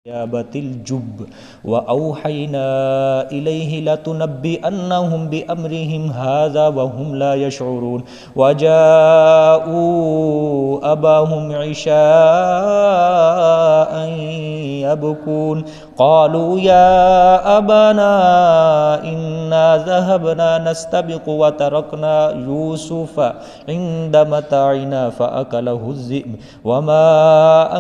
याबतिल जुब व औहैना इलैहि लतुनब्बिअन्नहुम बिअम्रिहिम हाज़ा व हुम ला यशऊरून व जाऊ अबाहुम इशाअन यबकून क़ालू या अबाना इन्ना ज़हबना नस्तबिक़ु व तरकना यूसुफ़ इंद मताइना फ़अकलहु ज़ि'ब व मा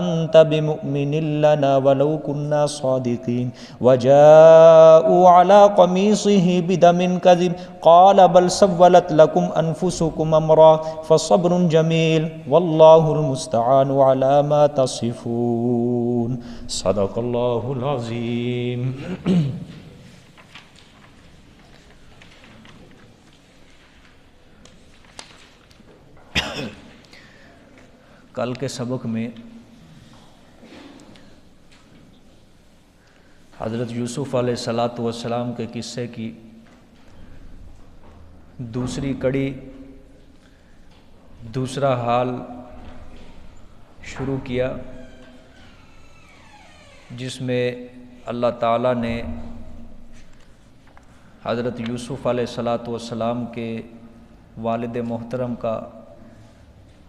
अंत बिमुअ्मिनिन लना वलौ कुन्ना सादिकीन वजाऊ अला क़मीसिही बिदमिन कज़िब क़ाल बल सव्वलत लकुम अनफुसुकुम अम्रा फ़सब्रुन जमील वल्लाहुल मुस्तआनु अला मा तसिफून। सदक़ल्लाहुल अज़ीम। कल के सबक में हज़रत यूसुफ़ अलैहिस्सलातु वस्सलाम के किस्से की दूसरी कड़ी, दूसरा हाल शुरू किया, जिसमें अल्लाह ताला ने हज़रत यूसुफ़ अलैहिस्सलातु वस्सलाम के वालिद मोहतरम का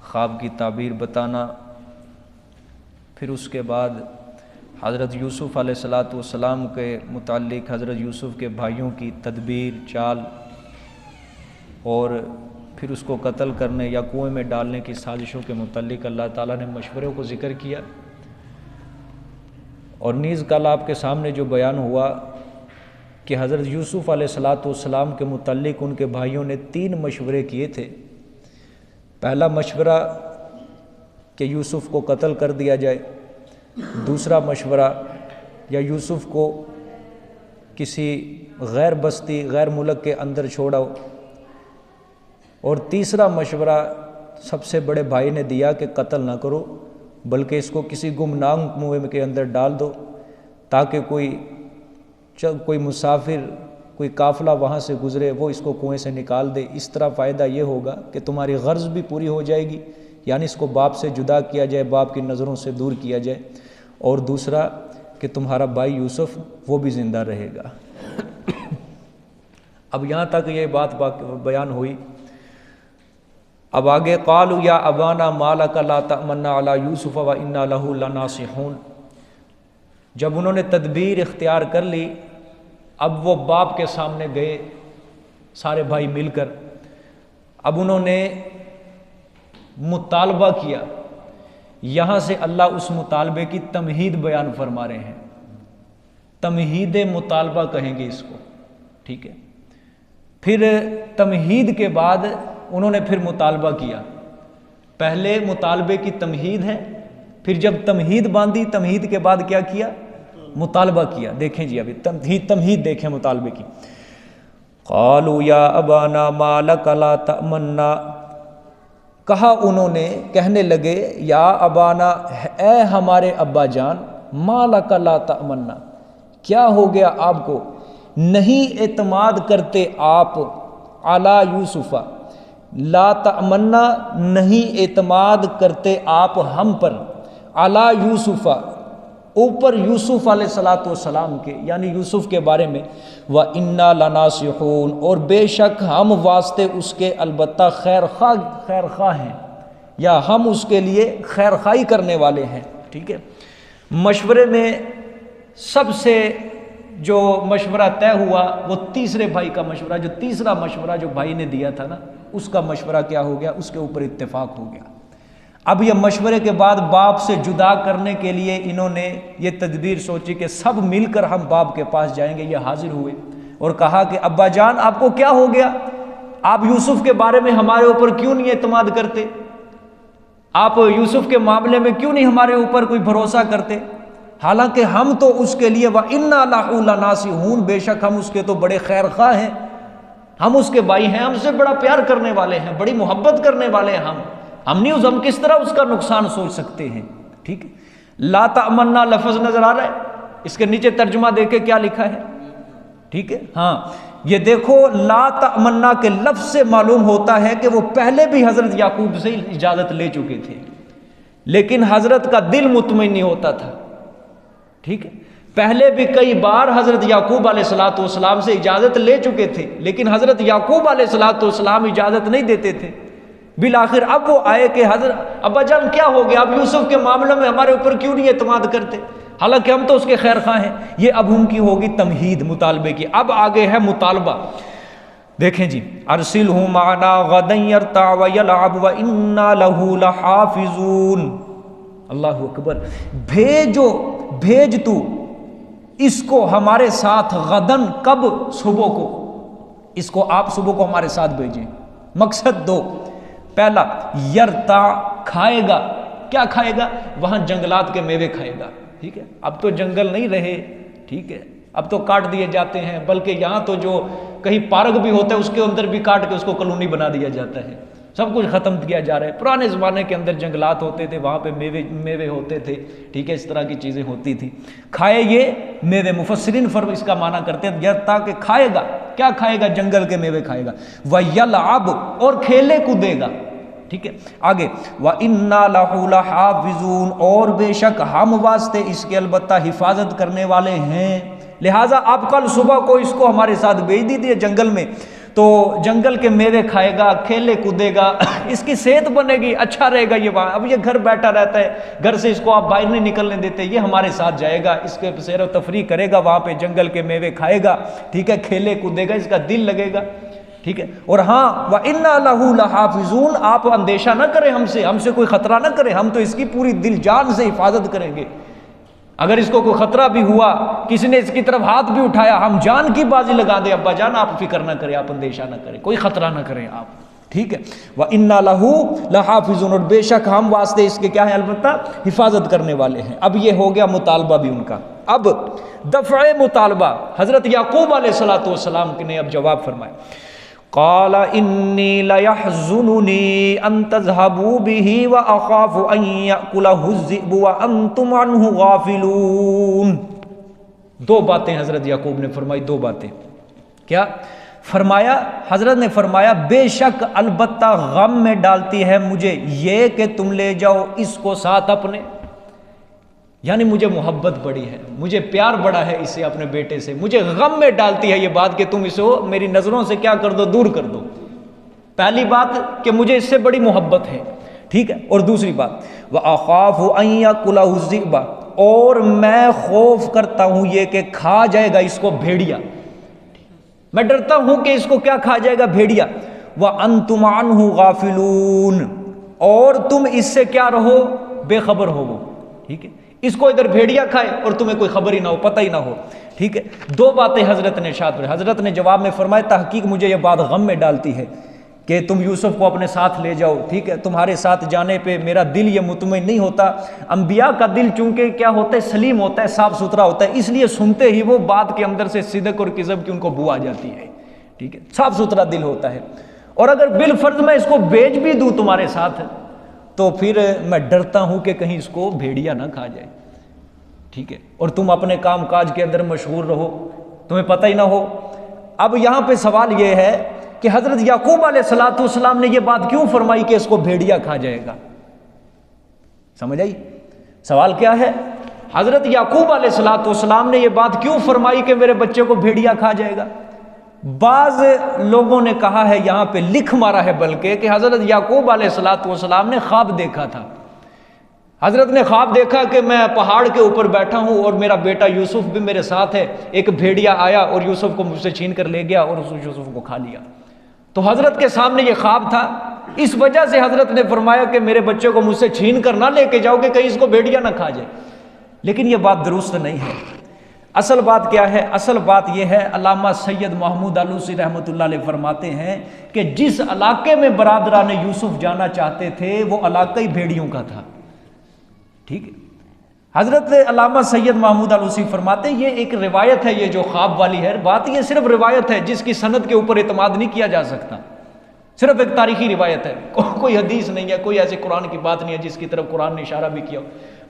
ख्वाब की ताबीर बताना, फिर उसके बाद हज़रत यूसुफ़ अलैहिस्सलातु वस्सलाम के मुताल्लिक़ हज़रत यूसुफ़ के भाइयों की तदबीर चाल और फिर उसको कत्ल करने या कुएं में डालने की साजिशों के मुताल्लिक़ अल्लाह ताला ने मशवरे को ज़िक्र किया। और नीज़ कल आपके सामने जो बयान हुआ कि हज़रत यूसुफ़ अलैहिस्सलातु वस्सलाम के मुताल्लिक़ उनके भाइयों ने 3 मशवरे किए थे। पहला मशवरा कि यूसुफ़ को कत्ल कर दिया जाए, दूसरा मशवरा या यूसुफ़ को किसी गैर बस्ती गैर मुल्क के अंदर छोड़ो, और तीसरा मशवरा सबसे बड़े भाई ने दिया कि कत्ल ना करो बल्कि इसको किसी गुमनाम कुएं के अंदर डाल दो, ताकि कोई मुसाफिर कोई काफ़िला वहाँ से गुज़रे वो इसको कुएं से निकाल दे। इस तरह फ़ायदा ये होगा कि तुम्हारी गर्ज़ भी पूरी हो जाएगी, यानी इसको बाप से जुदा किया जाए, बाप की नज़रों से दूर किया जाए, और दूसरा कि तुम्हारा भाई यूसुफ़ वो भी ज़िंदा रहेगा। अब यहाँ तक ये बात बयान हुई। अब आगे क़ालू या अबाना मालका ला तमन्ना अला यूसुफ़ व इन्ना लहू लनासिहून। जब उन्होंने तदबीर इख्तियार कर ली, अब वो बाप के सामने गए सारे भाई मिलकर। अब उन्होंने मुतालबा किया। यहाँ से अल्लाह उस मुतालबे की तमहीद बयान फरमा रहे हैं। तमहीद मुतालबा कहेंगे इसको, ठीक है। फिर तमहीद के बाद उन्होंने फिर मुतालबा किया। पहले मुतालबे की तमहीद है, फिर जब तमहीद बांधी, तमहीद के बाद क्या किया? मुतालबा किया। देखें जी, अभी तमहीद देखें मुतालबे की। क़ालू या अबाना मा लका ला तमन्ना, कहा उन्होंने, कहने लगे, या अबाना, ए हमारे अब्बा जान, मा लका ला तमन्ना, क्या हो गया आपको, नहीं एतमाद करते आप, अला यूसुफ़ा, ला तमन्ना, नहीं एतमाद करते आप हम पर, अला यूसुफ़ा, ऊपर यूसुफ़ अलैहिस्सलातु वस्सलाम के, यानी यूसुफ़ के बारे में, व इन्ना लनासिहून, और बेशक हम वास्ते उसके अलबत्ता खैर खा हैं, या हम उसके लिए खैर खाई करने वाले हैं, ठीक है। मशवरे में सबसे जो मशवरा तय हुआ वो तीसरे भाई का मशवरा, जो तीसरा मशवरा जो भाई ने दिया था ना, उसका मशवरा क्या हो गया, उसके ऊपर इत्तेफाक हो गया। अब यह मशवरे के बाद बाप से जुदा करने के लिए इन्होंने ये तदबीर सोची कि सब मिलकर हम बाप के पास जाएंगे। ये हाजिर हुए और कहा कि अब्बा जान, आपको क्या हो गया, आप यूसुफ़ के बारे में हमारे ऊपर क्यों नहीं एतमाद करते, आप यूसुफ़ के मामले में क्यों नहीं हमारे ऊपर कोई भरोसा करते, हालांकि हम तो उसके लिए व इन्ना लहू लनासिहून, बेशक हम उसके तो बड़े खैर खा हैं, हम उसके भाई हैं, हमसे बड़ा प्यार करने वाले हैं, बड़ी मोहब्बत करने वाले हैं हम किस तरह उसका नुकसान सोच सकते हैं, ठीक है। ला तमन्ना लफ्ज़ नजर आ रहा है, इसके नीचे तर्जुमा देखे क्या लिखा है, ठीक है। हाँ, ये देखो, ला तमन्ना के लफ्ज़ से मालूम होता है कि वो पहले भी हज़रत याकूब से इजाज़त ले चुके थे, लेकिन हज़रत का दिल मुतमईन नहीं होता था। ठीक है, पहले भी कई बार हज़रत याकूब अलैहिस्सलाम से इजाज़त ले चुके थे, लेकिन हज़रत याकूब अलैहिस्सलाम इजाज़त नहीं देते थे। बिल आखिर अब वो आए कि हज़रत अब्बा जान क्या हो गया, अब यूसुफ के मामले में हमारे ऊपर क्यों नहीं एतमाद करते, हालांकि हम तो उसके खैर खा हैं। ये अब उनकी होगी तमहीद मुतालबे की। अब आगे है मुतालबा, देखें जी, अरसिलहु माना गदन यरता व यलअब व इन्ना लहू लहाफिजून। अल्लाहु अकबर, भेज तू इसको हमारे साथ गदन, कब, सुबह को, इसको आप सुबह को हमारे साथ भेजें। मकसद दो, पहला यरता, खाएगा, क्या खाएगा, वहां जंगलात के मेवे खाएगा। ठीक है, अब तो जंगल नहीं रहे, ठीक है, अब तो काट दिए जाते हैं, बल्कि यहाँ तो जो कहीं पार्क भी होता है उसके अंदर भी काट के उसको कॉलोनी बना दिया जाता है, सब कुछ ख़त्म किया जा रहा है। पुराने ज़माने के अंदर जंगलात होते थे, वहाँ पे मेवे होते थे, ठीक है, इस तरह की चीज़ें होती थी। खाए ये मेवे, मुफस्सिरीन फर्क इसका माना करते हैं यरता के खाएगा, क्या खाएगा, जंगल के मेवे खाएगा। व यलअब, और खेले कूदेगा। ठीक है, आगे व इन्ना लहू लहाफिजून, और बेशक हम वास्ते इसके अलबत्ता हिफाजत करने वाले हैं। लिहाजा आप कल सुबह को इसको हमारे साथ भेज दीजिए जंगल में, तो जंगल के मेवे खाएगा, खेले कूदेगा, इसकी सेहत बनेगी, अच्छा रहेगा ये वहाँ। अब ये घर बैठा रहता है, घर से इसको आप बाहर नहीं निकलने देते, ये हमारे साथ जाएगा, इसके सैर व तफरी करेगा, वहाँ पे जंगल के मेवे खाएगा, ठीक है, खेले कूदेगा, इसका दिल लगेगा। ठीक है, और हाँ, व इन्ना लहू लहाफिजून, आप अंदेशा ना करें हमसे कोई ख़तरा ना करें, हम तो इसकी पूरी दिल जान से हिफाजत करेंगे। अगर इसको कोई ख़तरा भी हुआ, किसी ने इसकी तरफ हाथ भी उठाया, हम जान की बाजी लगा दे, अब्बा जान आप फिक्र ना करें, आप अंदेशा ना करें, कोई ख़तरा ना करें आप। ठीक है, व इन्ना लहू लहाफिजून, और बेशक हम वास्ते इसके क्या है, अलबत्ता हिफाजत करने वाले हैं। अब ये हो गया मुतालबा भी उनका। अब दफ़अ मुतालबा, हज़रत याकूब अलैहिस्सलाम ने अब जवाब फरमाया, क़ाला इन्नी लयहज़ुनुनी अन तज़हबू बिही व अख़ाफ़ु अन यअकुलहु ज़िअबु व अंतुम अन्हु गाफ़िलून। दो बातें हज़रत याकूब ने फरमाई, दो बातें। क्या फरमाया? हज़रत ने फरमाया बेशक अलबत्ता गम में डालती है मुझे ये कि तुम ले जाओ इसको साथ अपने, यानी मुझे मोहब्बत बड़ी है, मुझे प्यार बड़ा है इससे, अपने बेटे से। मुझे गम में डालती है ये बात कि तुम इसको मेरी नज़रों से क्या कर दो, दूर कर दो। पहली बात कि मुझे इससे बड़ी मोहब्बत है, ठीक है। और दूसरी बात, व अख़ाफ़ु अन यअकुलहु ज़िअब, और मैं खौफ करता हूँ ये कि खा जाएगा इसको भेड़िया, मैं डरता हूँ कि इसको क्या खा जाएगा, भेड़िया। व अंतुम अन्हु गाफ़िलून, और तुम इससे क्या रहो, बेखबर हो वो, ठीक है। इसको इधर भेड़िया खाए और तुम्हें कोई खबर ही ना हो, पता ही ना हो, ठीक है। दो बातें हज़रत ने इरशाद फरमाई। हज़रत ने जवाब में फरमाया तहकीक मुझे ये बात गम में डालती है कि तुम यूसुफ को अपने साथ ले जाओ, ठीक है। तुम्हारे साथ जाने पे मेरा दिल ये मुतमईन नहीं होता। अंबिया का दिल चूंकि क्या होता है, सलीम होता है, साफ़ सुथरा होता है, इसलिए सुनते ही वो बात के अंदर से सिदक और किज़ब की उनको बू आ जाती है, ठीक है। साफ़ सुथरा दिल होता है। और अगर बिल फर्ज मैं इसको भेज भी दूँ तुम्हारे साथ, तो फिर मैं डरता हूं कि कहीं इसको भेड़िया ना खा जाए, ठीक है। और तुम अपने काम काज के अंदर मशगूल रहो, तुम्हें पता ही ना हो। अब यहां पे सवाल यह है कि हजरत याकूब अलैहिस्सलाम ने यह बात क्यों फरमाई कि इसको भेड़िया खा जाएगा? समझ आई सवाल क्या है? हजरत याकूब अलैहिस्सलाम ने यह बात क्यों फरमाई कि मेरे बच्चे को भेड़िया खा जाएगा? बाज लोगों ने कहा है, यहां पे लिख मारा है बल्कि, कि हजरत याकूब अलैहिस्सलाम ने ख्वाब देखा था। हजरत ने ख्वाब देखा कि मैं पहाड़ के ऊपर बैठा हूं और मेरा बेटा यूसुफ भी मेरे साथ है। एक भेड़िया आया और यूसुफ को मुझसे छीन कर ले गया और उस यूसुफ को खा लिया। तो हजरत के सामने ये ख्वाब था, इस वजह से हजरत ने फरमाया कि मेरे बच्चे को मुझसे छीन कर ना लेके जाओगे, कहीं इसको भेड़िया ना खा जाए। लेकिन यह बात दुरुस्त नहीं है। असल बात क्या है? असल बात यह है, अल्लामा सैयद महमूद आलूसी रहमतुल्लाह अलैह फरमाते हैं कि जिस इलाके में बरादरान यूसुफ जाना चाहते थे वो इलाका ही भेड़ियों का था, ठीक है। हजरत अल्लामा सैयद महमूद आलूसी फरमाते हैं, ये एक रिवायत है, ये जो ख्वाब वाली है बात, ये सिर्फ रिवायत है जिसकी सनद के ऊपर इतमाद नहीं किया जा सकता। सिर्फ एक तारीखी रिवायत है, कोई हदीस नहीं है, कोई ऐसे कुरान की बात नहीं है जिसकी तरफ कुरान ने इशारा भी किया।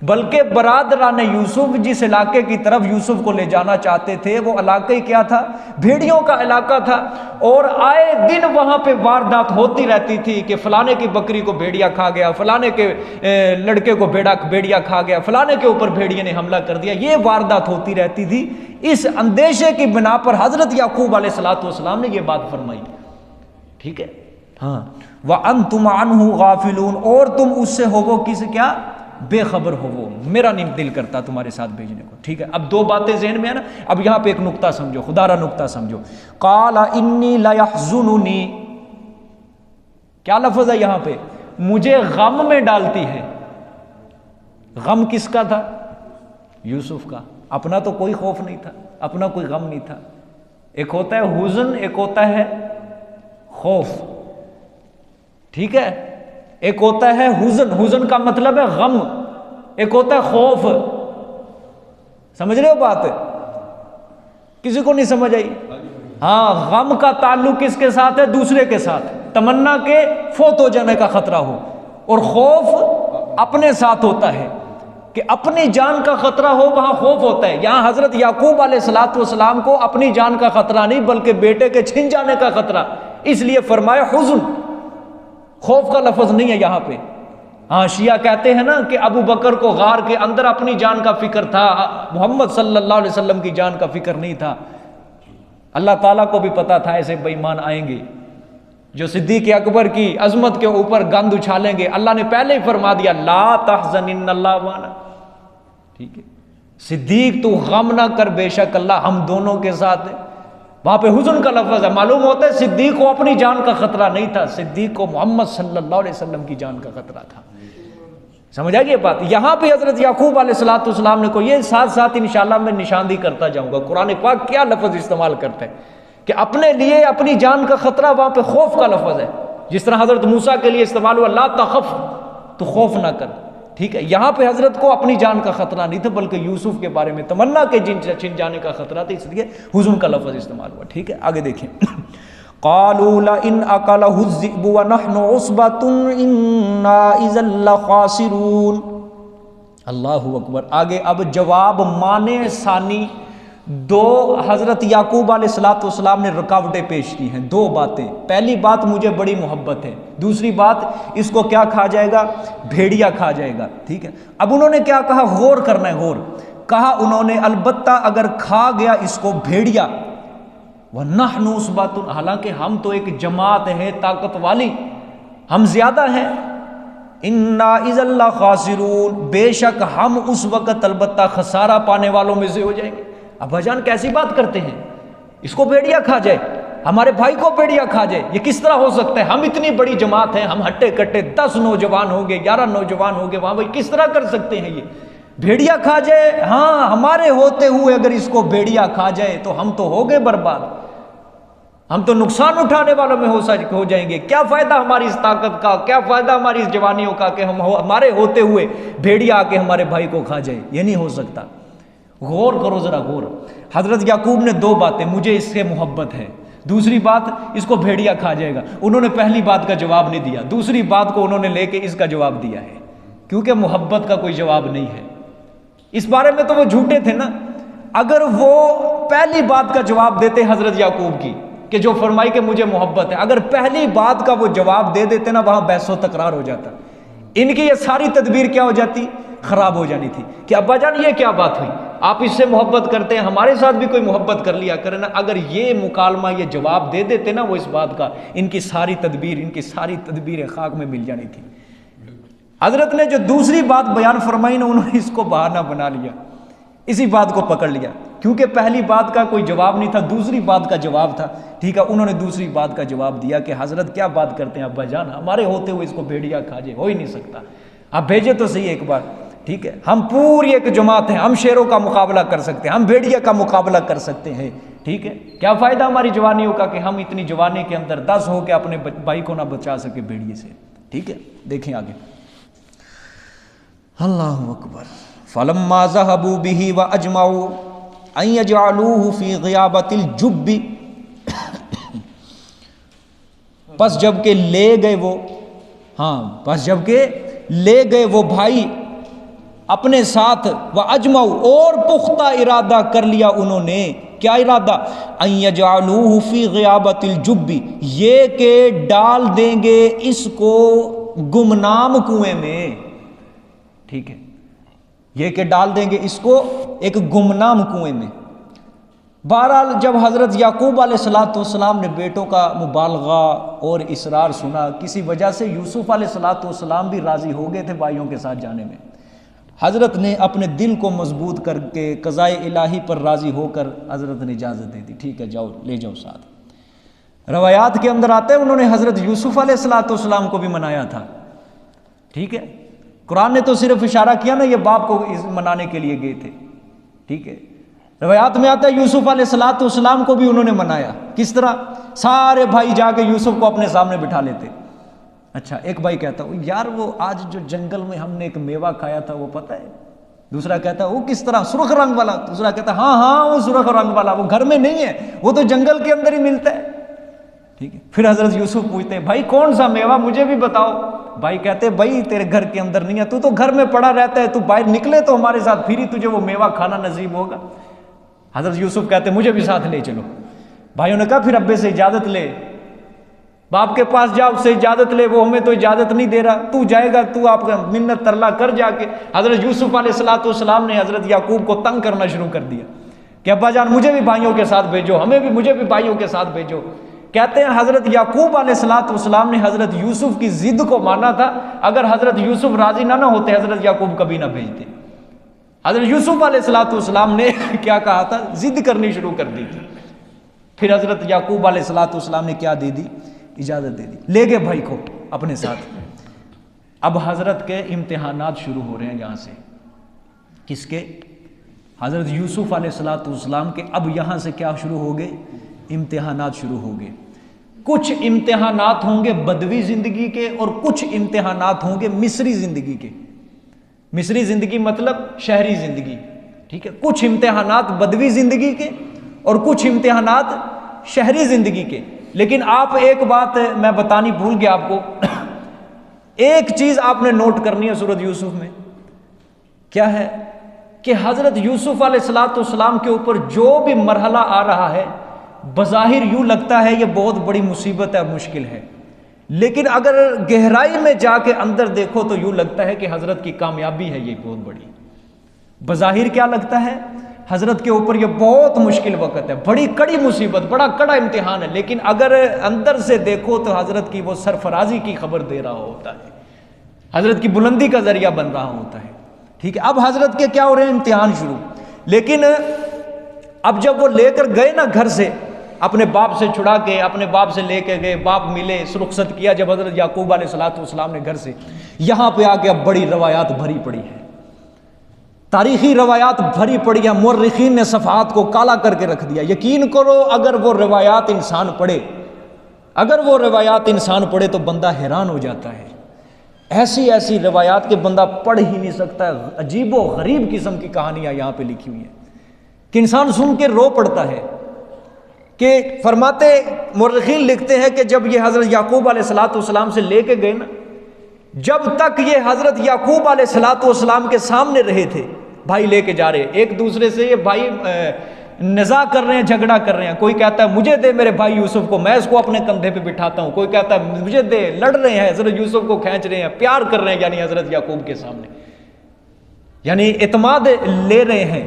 बल्कि बरादरान यूसुफ जिस इलाके की तरफ यूसुफ को ले जाना चाहते थे वो इलाका ही क्या था, भेड़ियों का इलाका था। और आए दिन वहाँ पे वारदात होती रहती थी कि फलाने की बकरी को भेड़िया खा गया, फलाने के लड़के को भेड़िया खा गया, फलाने के ऊपर भेड़िए ने हमला कर दिया। ये वारदात होती रहती थी। इस अंदेशे की बिना पर हज़रत याकूब अलैहिस्सलाम ने ये बात फरमाई। ठीक है, हाँ, व अंतुम अन्हु गाफिलून, और तुम उससे होवो किस क्या बेखबर हो, वो मेरा नहीं दिल करता तुम्हारे साथ भेजने को। ठीक है, अब दो बातें ज़हन में है ना। अब यहाँ पे एक नुक्ता समझो, खुदारा नुक्ता समझो। काला इन्नी ला यहज़ुनुनी, क्या लफ्ज़ है यहाँ पे, मुझे गम में डालती है। गम किसका था? यूसुफ का। अपना तो कोई खौफ नहीं था, अपना कोई गम नहीं था। एक होता है हुज़न, एक होता है खौफ। ठीक है, एक होता है हुज़न, हुज़न का मतलब है गम, एक होता है खौफ। समझ रहे हो बात? किसी को नहीं समझ आई? हाँ, गम का ताल्लुक किसके साथ है? दूसरे के साथ, तमन्ना के फोत हो जाने का खतरा हो। और खौफ अपने साथ होता है कि अपनी जान का खतरा हो, वहां खौफ होता है। यहां हजरत याकूब अलैहिस्सलाम को अपनी जान का खतरा नहीं बल्कि बेटे के छिन जाने का खतरा, इसलिए फरमाया हुज़न, खौफ का लफ्ज़ नहीं है यहाँ पे। हाँ, शिया कहते हैं ना कि अबू बकर को गार के अंदर अपनी जान का फिक्र था, मोहम्मद सल्लल्लाहु अलैहि वसल्लम की जान का फिक्र नहीं था। अल्लाह ताला को भी पता था ऐसे बेईमान आएंगे जो सिद्दीक़ अकबर की अजमत के ऊपर गंद उछालेंगे। अल्लाह ने पहले ही फरमा दिया, ला तहज़न इन्नल्लाह माना। ठीक है, सिद्दीक तू गम ना कर, बेशक अल्लाह हम दोनों के साथ है। वहां पे हुज़न का लफ्ज़ है। मालूम होता है सिद्दीक को अपनी जान का खतरा नहीं था, सिद्दीक को मोहम्मद सल्लल्लाहु अलैहि वसल्लम की जान का खतरा था। समझ आ गई बात? यहाँ पे हजरत याकूब अलैहिस्सलाम ने को, ये साथ साथ इंशाअल्लाह मैं निशानदी करता जाऊंगा, कुरान पाक क्या लफ्ज़ इस्तेमाल करता है कि अपने लिए अपनी जान का खतरा, वहां पे खौफ का लफ्ज़ है। जिस तरह हजरत मूसा के लिए इस्तेमाल हुआ ला तखफ, तो खौफ ना कर। ठीक है, यहाँ पे हजरत को अपनी जान का खतरा नहीं था बल्कि यूसुफ के बारे में तमन्ना के छिन जाने का खतरा था, इसलिए हुज़ुन का लफ्ज़ इस्तेमाल हुआ। ठीक है, आगे देखें। क़ालू लइन अकलहु ज़िअबु व नहनु उस्बतुन इन्ना इज़न लख़ासिरून। अल्लाहु अकबर। आगे अब जवाब माने सानी दो हजरत याकूब अलैहिस्सलाम ने रुकावटें पेश की हैं। दो बातें, पहली बात मुझे बड़ी मोहब्बत है, दूसरी बात इसको क्या खा जाएगा? भेड़िया खा जाएगा। ठीक है, अब उन्होंने क्या कहा? गौर करना है, गौर कहा उन्होंने, अलबत्ता अगर खा गया इसको भेड़िया, वह नहनु उस्बतुन, हालांकि हम तो एक जमात है ताकत वाली, हम ज्यादा हैं, इन्ना इज़न लख़ासिरून, बेशक हम उस वक़्त अलबत्ता खसारा पाने वालों में से हो जाएंगे। अब भाईजान कैसी बात करते हैं, इसको भेड़िया खा जाए, हमारे भाई को भेड़िया खा जाए, ये किस तरह हो सकता है? हम इतनी बड़ी जमात हैं, हम हट्टे कट्टे 10 नौजवान हो गए, 11 नौजवान हो गए, वहां भाई किस तरह कर सकते हैं ये भेड़िया खा जाए? हाँ, हमारे होते हुए अगर इसको भेड़िया खा जाए तो हम तो हो गए बर्बाद, हम तो नुकसान उठाने वालों में हो जाएंगे। क्या फायदा हमारी इस ताकत का, क्या फायदा हमारी इस जवानियों का कि हमारे होते हुए भेड़िया आके हमारे भाई को खा जाए? ये नहीं हो सकता। गौर करो जरा, गौर। हजरत याकूब ने दो बातें, मुझे इससे मोहब्बत है, दूसरी बात इसको भेड़िया खा जाएगा। उन्होंने पहली बात का जवाब नहीं दिया, दूसरी बात को उन्होंने लेके इसका जवाब दिया है, क्योंकि मोहब्बत का कोई जवाब नहीं है। इस बारे में तो वो झूठे थे ना। अगर वो पहली बात का जवाब देते हजरत याकूब की कि जो फरमाई कि मुझे मोहब्बत है, अगर पहली बात का वो जवाब दे देते ना, वहां बहसो तकरार हो जाता, इनकी ये सारी तदबीर क्या हो जाती? खराब हो जानी थी कि अब्बा जान ये क्या बात हुई, आप इससे मोहब्बत करते हैं, हमारे साथ भी कोई मोहब्बत कर लिया करे ना। अगर ये मुकालमा, ये जवाब दे देते ना वो इस बात का, इनकी सारी तदबीरें खाक में मिल जानी थी। हजरत ने जो दूसरी बात बयान फरमाई ना, उन्होंने इसको बहाना बना लिया, इसी बात को पकड़ लिया, क्योंकि पहली बात का कोई जवाब नहीं था, दूसरी बात का जवाब था। ठीक है, उन्होंने दूसरी बात का जवाब दिया कि हजरत क्या बात करते हैं अब्बा जान, हमारे होते हुए इसको भेड़िया खा जाए, हो ही नहीं सकता, आप भेजे तो सही एक बार। ठीक है, हम पूरी एक जमात हैं, हम शेरों का मुकाबला कर सकते हैं, हम भेड़िया का मुकाबला कर सकते हैं। ठीक है, क्या फायदा हमारी जवानियों का कि हम इतनी जवानी के अंदर 10 हो के अपने भाई को ना बचा सके भेड़िए से। ठीक है, देखें आगे। अल्लाहु अकबर। फलम्मा ज़हबू बिही व अजमाऊ अन यजअलूहु फी ग़ियाबतिल जुब्बी, बस जबकि ले गए वो, हाँ बस जबकि ले गए वो भाई अपने साथ, व अजमाऊ और पुख्ता इरादा कर लिया उन्होंने। क्या इरादा? अयजालूहु फी ग़ियाबतिल जुब्बी, ये के डाल देंगे इसको गुमनाम कुएं में। ठीक है, ये के डाल देंगे इसको एक गुमनाम कुएं में। बहरहाल जब हज़रत याकूब अलैहिस्सलाम ने बेटों का मुबालगा और इसरार सुना, किसी वजह से यूसुफ अलैहिस्सलाम भी राज़ी हो गए थे भाइयों के साथ जाने में। हज़रत ने अपने दिल को मजबूत करके क़ज़ाए इलाही पर राज़ी होकर हज़रत ने इजाज़त दे दी, ठीक है जाओ ले जाओ साथ। रवायात के अंदर आते हैं उन्होंने हज़रत यूसुफ अलैहिस्सलाम को भी मनाया था। ठीक है, कुरान ने तो सिर्फ इशारा किया ना, ये बाप को मनाने के लिए गए थे। ठीक है, रवायात में आता है यूसुफ अलैहिस्सलाम को भी उन्होंने मनाया। किस तरह? सारे भाई जाके यूसुफ को अपने सामने बिठा लेते। अच्छा, एक भाई कहता है यार वो आज जो जंगल में हमने एक मेवा खाया था वो पता है? दूसरा कहता है वो किस तरह? सुर्ख रंग वाला। दूसरा कहता है हाँ हाँ वो सुर्ख रंग वाला, वो घर में नहीं है, वो तो जंगल के अंदर ही मिलता है। ठीक है, फिर हजरत यूसुफ पूछते हैं भाई कौन सा मेवा, मुझे भी बताओ। भाई कहते हैं भाई तेरे घर के अंदर नहीं है, तू तो घर में पड़ा रहता है, तू बाहर निकले तो हमारे साथ, फिर ही तुझे वो मेवा खाना नसीब होगा। हजरत यूसुफ कहते हैं मुझे भी साथ ले चलो। भाइयों ने कहा फिर अब्बे से इजाजत ले, बाप के पास जा, उससे इजाजत ले, वो हमें तो इजाजत नहीं दे रहा, तू जाएगा, तू आपका मिन्नत तरला कर जाके। हजरत यूसुफ अलैहिस्सलाम ने हजरत याकूब को तंग करना शुरू कर दिया कि अब्बा जान मुझे भी भाइयों के साथ भेजो, मुझे भी भाइयों के साथ भेजो। कहते हैं हजरत याकूब अलैहिस्सलाम ने हजरत यूसुफ की जिद को माना था। अगर हजरत यूसुफ राजी ना होते हजरत याकूब कभी ना भेजते। हजरत यूसुफ अलैहिस्सलाम ने क्या कहा था, जिद करनी शुरू कर दी थी। फिर हजरत याकूब अलैहिस्सलाम ने क्या दे दी? इजाजत दे दी, ले गए भाई को अपने साथ। अब हजरत के इम्तिहानात शुरू हो रहे हैं यहां से। किसके? हजरत यूसुफ अलैहिस्सलाम के। अब यहां से क्या शुरू हो गए? इम्तिहानात शुरू हो गए। कुछ इम्तिहानात होंगे बदवी जिंदगी के और कुछ इम्तिहानात होंगे मिस्री जिंदगी के। मिस्री जिंदगी मतलब शहरी जिंदगी। ठीक है, कुछ इम्तिहानात बदवी जिंदगी के और कुछ इम्तिहानात शहरी जिंदगी के। लेकिन आप एक बात मैं बतानी भूल गया आपको, एक चीज आपने नोट करनी है सूरत यूसुफ में। क्या है? कि हजरत यूसुफ अलैहिस्सलाम के ऊपर जो भी मरहला आ रहा है, बज़ाहिर यूं लगता है ये बहुत बड़ी मुसीबत है, मुश्किल है, लेकिन अगर गहराई में जाके अंदर देखो तो यूं लगता है कि हजरत की कामयाबी है ये बहुत बड़ी। बज़ाहिर क्या लगता है? हजरत के ऊपर ये बहुत मुश्किल वक्त है, बड़ी कड़ी मुसीबत, बड़ा कड़ा इम्तिहान है, लेकिन अगर अंदर से देखो तो हजरत की वो सरफराजी की खबर दे रहा होता है, हजरत की बुलंदी का जरिया बन रहा होता है। ठीक है, अब हजरत के क्या हो रहे हैं? इम्तिहान शुरू। लेकिन अब जब वो लेकर गए ना घर से, अपने बाप से छुड़ा के अपने बाप से लेके गए, बाप मिले, रुखसत किया जब हजरत याकूब अलैहिस्सलाम ने घर से, यहां पे आके अब बड़ी रवायात भरी पड़ी है, तारीखी रवायात भरी पड़ी है। मुर्रिखीन ने सफ़हात को काला करके रख दिया। यकीन करो अगर वो रवायात इंसान पढ़े, अगर वो रवायात इंसान पढ़े तो बंदा हैरान हो जाता है। ऐसी ऐसी रवायात के बंदा पढ़ ही नहीं सकता। अजीबो गरीब किस्म की कहानियां यहाँ पे लिखी हुई है कि इंसान सुन के रो पड़ता है। कि फरमाते मुर्रिखीन लिखते हैं कि जब ये हज़रत याकूब अलैहिस्सलाम से लेके गए ना, जब तक ये हज़रत याकूब अलैहिस्सलाम के सामने रहे थे, भाई लेके जा रहे एक दूसरे से, ये भाई निज़ा कर रहे हैं, झगड़ा कर रहे हैं। कोई कहता है मुझे दे मेरे भाई यूसुफ को, मैं इसको अपने कंधे पे बिठाता हूँ। कोई कहता है मुझे दे, लड़ रहे हैं, हज़रत यूसुफ को खींच रहे हैं, प्यार कर रहे हैं, यानी हज़रत याकूब के सामने, यानी इत्माद ले रहे हैं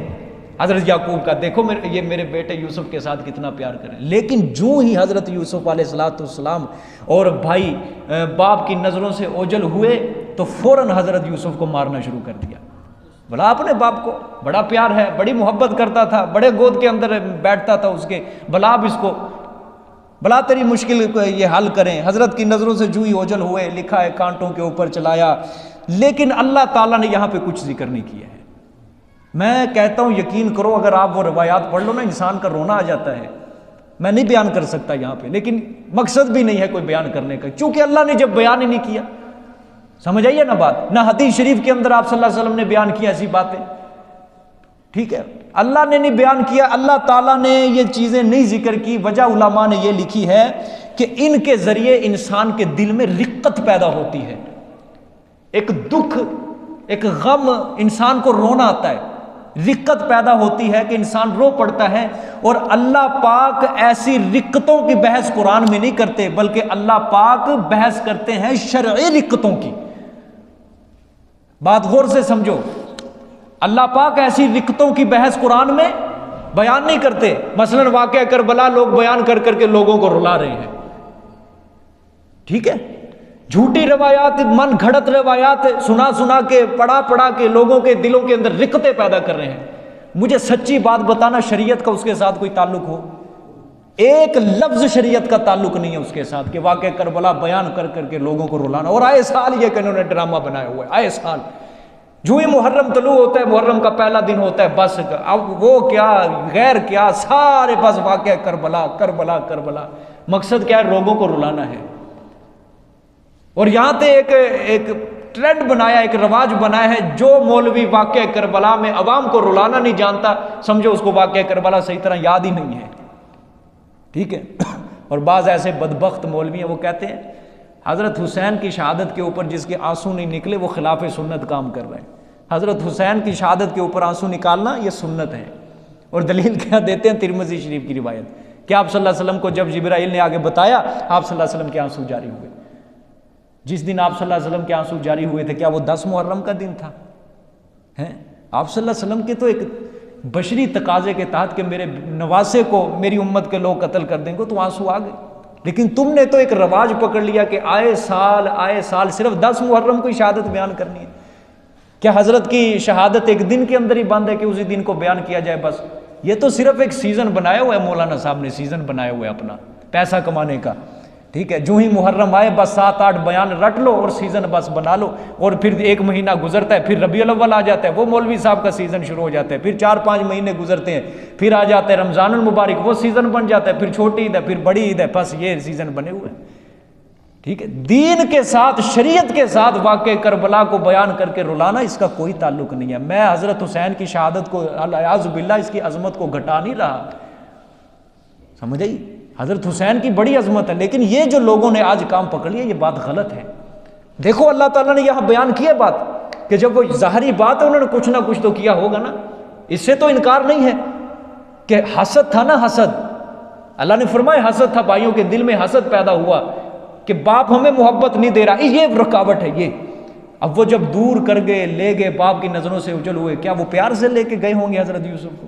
हज़रत याकूब का। देखो ये मेरे बेटे यूसुफ के साथ कितना प्यार करें। लेकिन जो ही हज़रत यूसुफ अलैहिस्सलाम और भाई बाप की नज़रों से ओझल हुए तो फ़ौरन हज़रत यूसुफ को मारना शुरू कर दिया। भला अपने बाप को बड़ा प्यार है, बड़ी मोहब्बत करता था, बड़े गोद के अंदर बैठता था उसके, भला अब इसको, भला तेरी मुश्किल ये हल करें। हज़रत की नज़रों से जो ही ओझल हुए, लिखा है कांटों के ऊपर चलाया। लेकिन अल्लाह ताला ने यहाँ पे कुछ जिक्र नहीं किया है। मैं कहता हूँ यकीन करो, अगर आप वो रवायात पढ़ लो ना, इंसान का रोना आ जाता है। मैं नहीं बयान कर सकता यहाँ पे, लेकिन मकसद भी नहीं है कोई बयान करने का, क्योंकि अल्लाह ने जब बयान ही नहीं किया, समझ आइए ना बात, ना हदीस शरीफ के अंदर आप सल्लल्लाहु अलैहि वसल्लम ने बयान किया ऐसी बातें। ठीक है, अल्लाह ने नहीं बयान किया, अल्लाह ताला ने ये चीज़ें नहीं जिक्र की। वजह उलमा ने ये लिखी है कि इनके ज़रिए इंसान के दिल में रिक्कत पैदा होती है, एक दुख, एक गम, इंसान को रोना आता है, रिक्कत पैदा होती है कि इंसान रो पड़ता है। और अल्लाह पाक ऐसी रिक्कतों की बहस कुरान में नहीं करते, बल्कि अल्लाह पाक बहस करते हैं शरई रिक्कतों की। बात गौर से समझो, अल्लाह पाक ऐसी रिक्कतों की बहस कुरान में बयान नहीं करते। मसलन वाक़या करबला लोग बयान कर करके लोगों को रुला रहे हैं, ठीक है, झूठी रवायात, मन घड़त रवायात सुना सुना के, पढ़ा पढ़ा के लोगों के दिलों के अंदर रिक्कतें पैदा कर रहे हैं। मुझे सच्ची बात बताना, शरीयत का उसके साथ कोई ताल्लुक हो? एक लफ्ज शरीयत का ताल्लुक नहीं है उसके साथ कि वाक़या करबला बयान कर करके लोगों को रुलाना। और आए साल ये कि इन्होंने ड्रामा बनाया हुआ है, आए साल जो ही मुहर्रम तलू होता है, मुहर्रम का पहला दिन होता है, बस अब वो क्या गैर क्या, सारे बस वाक़या करबला करबला करबला। मकसद क्या है? लोगों को रुलाना है। और यहां पे एक ट्रेंड बनाया, एक रवाज बनाया है, जो मौलवी वाक़या करबला में अवाम को रुलाना नहीं जानता, समझो उसको वाक़या करबला सही तरह याद ही नहीं है, ठीक है। और बाज़ ऐसे बदबख्त मौलवी हैं, वो कहते हैं हज़रत हुसैन की शहादत के ऊपर जिसके आंसू नहीं निकले वो खिलाफ सुन्नत काम कर रहे हैं। हज़रत हुसैन की शहादत के ऊपर आंसू निकालना ये सुन्नत है। और दलील क्या देते हैं? तिरमिज़ी शरीफ की रिवायत कि आप सल्लल्लाहु अलैहि वसल्लम को जब जिब्राइल ने आगे बताया, आप सल्लल्लाहु अलैहि वसल्लम के आंसू जारी हुए। जिस दिन आप सल्लल्लाहु अलैहि वसल्लम के आंसू जारी हुए थे, क्या वो 10 मुहर्रम का दिन था? हैं आप सल्लल्लाहु अलैहि वसल्लम के तो एक बशरी तकाजे के तहत कि मेरे नवासे को मेरी उम्मत के लोग कत्ल कर देंगे, तो आंसू आ गए। लेकिन तुमने तो एक रवाज पकड़ लिया कि आए साल सिर्फ 10 मुहर्रम को शहादत बयान करनी है। क्या हजरत की शहादत एक दिन के अंदर ही बंद है कि उसी दिन को बयान किया जाए? बस ये तो सिर्फ एक सीजन बनाया हुआ है, मौलाना साहब ने सीजन बनाया हुआ है अपना पैसा कमाने का, ठीक है। जो ही मुहर्रम आए बस 7-8 बयान रट लो और सीजन बस बना लो। और फिर 1 महीना गुजरता है, फिर रबीउल अव्वल आ जाता है, वो मौलवी साहब का सीजन शुरू हो जाता है। फिर 4-5 महीने गुजरते हैं, फिर आ जाता है रमजानुल मुबारक, वो सीजन बन जाता है। फिर छोटी ईद है, फिर बड़ी ईद है, बस ये सीजन बने हुए हैं, ठीक है। दीन के साथ, शरीयत के साथ वाक़या करबला को बयान करके रुलाना, इसका कोई ताल्लुक नहीं है। मैं हज़रत हुसैन की शहादत को, अलियाज़ु बिल्लाह, इसकी अजमत को घटा नहीं रहा, समझ आई? हज़रत हुसैन की बड़ी अजमत है, लेकिन ये जो लोगों ने आज काम पकड़ लिया, ये बात गलत है। देखो अल्लाह ताला ने यहाँ बयान किया बात कि जब वो ज़ाहरी बात है, उन्होंने कुछ ना कुछ तो किया होगा ना, इससे तो इनकार नहीं है कि हसद था ना, हसद, अल्लाह ने फरमाया हसद था, भाइयों के दिल में हसद पैदा हुआ कि बाप हमें मोहब्बत नहीं दे रहा, ये रुकावट है ये। अब वो जब दूर कर गए, ले गए, बाप की नज़रों से उजल हुए, क्या वो प्यार से लेके गए होंगे हज़रत यूसुफ को?